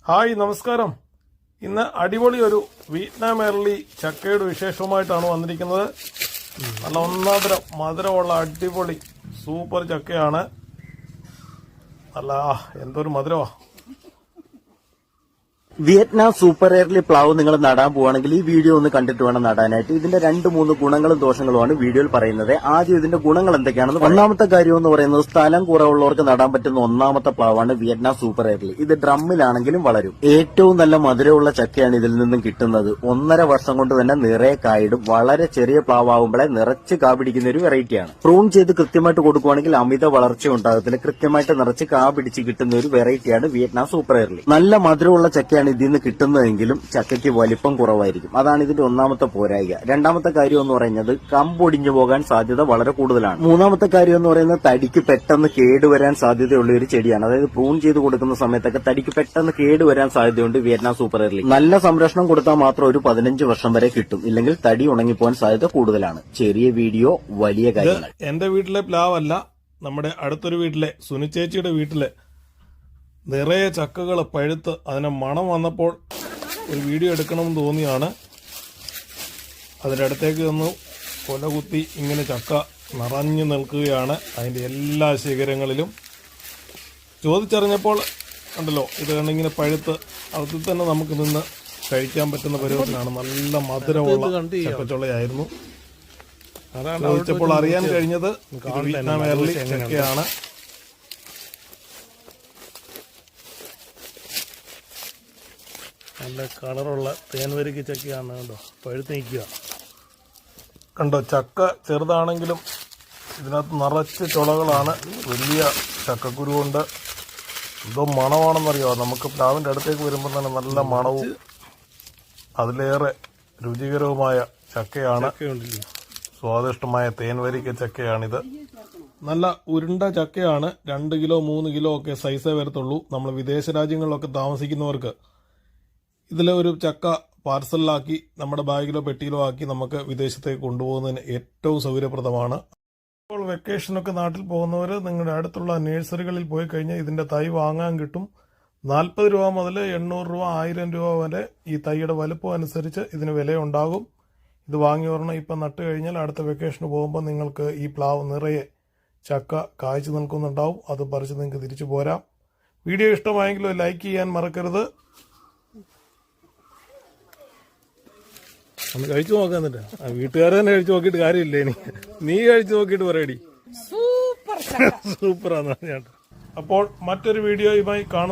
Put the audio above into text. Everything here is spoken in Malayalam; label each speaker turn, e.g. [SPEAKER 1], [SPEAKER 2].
[SPEAKER 1] ഹായ് നമസ്കാരം. ഇന്ന് അടിപൊളി ഒരു വിയറ്റ്നാം എർലി ചക്കയുടെ വിശേഷവുമായിട്ടാണ് വന്നിരിക്കുന്നത്. നല്ല ഒന്നാന്തരം മധുരമുള്ള അടിപൊളി സൂപ്പർ ചക്കയാണ്. നല്ല എന്തൊരു മധുരമാ.
[SPEAKER 2] വിയറ്റ്നാം സൂപ്പർ എയർലി പ്ലാവ് നിങ്ങൾ നടാൻ പോവാണെങ്കിൽ ഈ വീഡിയോ ഒന്ന് കണ്ടിട്ട് വേണം നടാനായിട്ട്. ഇതിന്റെ 2-3 ഗുണങ്ങളും ദോഷങ്ങളുമാണ് വീഡിയോയിൽ പറയുന്നത്. ആദ്യം ഇതിന്റെ ഗുണങ്ങൾ എന്തൊക്കെയാണെന്ന്. ഒന്നാമത്തെ കാര്യം എന്ന് പറയുന്നത് സ്ഥലം കുറവുള്ളവർക്ക് നടാൻ പറ്റുന്ന ഒന്നാമത്തെ പ്ലാവാണ് വിയറ്റ്നാം സൂപ്പർ എയർലി. ഇത് ഡ്രമ്മിലാണെങ്കിലും വളരും. ഏറ്റവും നല്ല മധുരമുള്ള ചക്കയാണ് ഇതിൽ നിന്നും കിട്ടുന്നത്. 1.5 വർഷം കൊണ്ട് തന്നെ നിറയെ കായിടും. വളരെ ചെറിയ പ്ലാവാകുമ്പോഴേ നിറച്ച് കാ പിടിക്കുന്ന ഒരു വെറൈറ്റിയാണ്. പ്രൂൺ ചെയ്ത് കൃത്യമായിട്ട് കൊടുക്കുവാണെങ്കിൽ അമിത വളർച്ച ഉണ്ടാകത്തില്ല. കൃത്യമായിട്ട് നിറച്ച് കാ പിടിച്ച് കിട്ടുന്ന ഒരു വെറൈറ്റിയാണ് വിയറ്റ്നാം സൂപ്പർ എയർലി. നല്ല മധുരമുള്ള ചക്കയാണ് ഇതിൽ നിന്ന് കിട്ടുന്നതെങ്കിലും ചക്കയ്ക്ക് വലിപ്പം കുറവായിരിക്കും. അതാണ് ഇതിന്റെ ഒന്നാമത്തെ പോരായ്ക. രണ്ടാമത്തെ കാര്യം എന്ന് പറയുന്നത് കമ്പൊടിഞ്ഞു പോകാൻ സാധ്യത വളരെ കൂടുതലാണ്. മൂന്നാമത്തെ കാര്യം എന്ന് പറയുന്നത് തടിക്ക് പെട്ടെന്ന് കേടുവരാൻ സാധ്യതയുള്ള ഒരു ചെടിയാണ്. അതായത് പ്രൂൺ ചെയ്ത് കൊടുക്കുന്ന സമയത്തൊക്കെ തടിക്ക് പെട്ടെന്ന് കേടുവരാൻ സാധ്യതയുണ്ട് വിയറ്റ്നാം സൂപ്പർ എയർലി. നല്ല സംരക്ഷണം കൊടുത്താൽ മാത്രം ഒരു 15 വർഷം വരെ കിട്ടും. ഇല്ലെങ്കിൽ തടി ഉണങ്ങിപ്പോകാൻ സാധ്യത കൂടുതലാണ്. ചെറിയ വീഡിയോ വലിയ കാര്യങ്ങൾ.
[SPEAKER 1] എന്റെ വീട്ടിലെ പ്ലാവല്ല, നമ്മുടെ അടുത്തൊരു വീട്ടിലെ സുനിച്ചേച്ചിയുടെ വീട്ടിലെ നിറയെ ചക്കകൾ പഴുത്ത് അതിന് മണം വന്നപ്പോൾ ഒരു വീഡിയോ എടുക്കണമെന്ന് തോന്നിയാണ്. അതിൻ്റെ അടുത്തേക്ക് നിന്ന് കൊലകുത്തി ഇങ്ങനെ ചക്ക നിറഞ്ഞു നിൽക്കുകയാണ് അതിൻ്റെ എല്ലാ ശിഖരങ്ങളിലും. ചോദിച്ചറിഞ്ഞപ്പോൾ ഉണ്ടല്ലോ, ഇത് കണ്ടിങ്ങനെ പഴുത്ത് അതിൽ തന്നെ നമുക്ക് നിന്ന് കഴിക്കാൻ പറ്റുന്ന പരുവത്തിലാണ്. നല്ല മധുരമുള്ള ചക്കച്ചുളയായിരുന്നു. ചോദിച്ചപ്പോൾ അറിയാൻ കഴിഞ്ഞത് വിയറ്റ്നാം എർലി ചക്കയാണ്. നല്ല കളറുള്ള തേൻവരിക്ക ചക്കയാണ്. കണ്ടോ, പഴുത്ത് നിൽക്കുക. കണ്ടോ, ചക്ക ചെറുതാണെങ്കിലും ഇതിനകത്ത് നിറച്ച് ചുളകളാണ്. വലിയ ചക്കക്കുരു കൊണ്ട് എന്തോ മണമാണെന്നറിയോ. നമുക്ക് പ്ലാവിൻ്റെ അടുത്തേക്ക് വരുമ്പോൾ തന്നെ നല്ല മണവും അതിലേറെ രുചികരവുമായ ചക്കയാണ്. സ്വാദിഷ്ടമായ തേൻവരിക്ക ചക്കയാണിത്. നല്ല ഉരുണ്ട ചക്കയാണ്. 2 കിലോ 3 കിലോ ഒക്കെ സൈസേ വരത്തുള്ളൂ. നമ്മൾ വിദേശ രാജ്യങ്ങളിലൊക്കെ താമസിക്കുന്നവർക്ക് ഇതിലെ ഒരു ചക്ക പാർസലിലാക്കി നമ്മുടെ ബാഗിലോ പെട്ടിയിലോ ആക്കി നമുക്ക് വിദേശത്തേക്ക് കൊണ്ടുപോകുന്നതിന് ഏറ്റവും സൗകര്യപ്രദമാണ്. ഇപ്പോൾ വെക്കേഷനൊക്കെ നാട്ടിൽ പോകുന്നവർ നിങ്ങളുടെ അടുത്തുള്ള നഴ്സറികളിൽ പോയി കഴിഞ്ഞാൽ ഇതിൻ്റെ തൈ വാങ്ങാൻ കിട്ടും. 40 രൂപ മുതൽ 800 രൂപ 1000 രൂപ വരെ ഈ തൈയുടെ വലുപ്പം അനുസരിച്ച് ഇതിന് വിലയുണ്ടാകും. ഇത് വാങ്ങി ഒരെണ്ണം ഇപ്പം നട്ട് കഴിഞ്ഞാൽ അടുത്ത വെക്കേഷന് പോകുമ്പോൾ നിങ്ങൾക്ക് ഈ പ്ലാവ് നിറയെ ചക്ക കായ്ച്ചു നിൽക്കുന്നുണ്ടാവും. അത് പറിച്ച് നിങ്ങൾക്ക് തിരിച്ചു പോരാം. വീഡിയോ ഇഷ്ടമായെങ്കിൽ ലൈക്ക് ചെയ്യാൻ മറക്കരുത്. ഒന്ന് കഴിച്ചു നോക്കാൻ എന്നിട്ട് വീട്ടുകാരെ തന്നെ കഴിച്ചു നോക്കിയിട്ട് കാര്യമില്ല. നീ കഴിച്ചു നോക്കിയിട്ട് പറയടി സൂപ്പറാന്ന്. അപ്പോൾ മറ്റൊരു വീഡിയോയുമായി കാണും.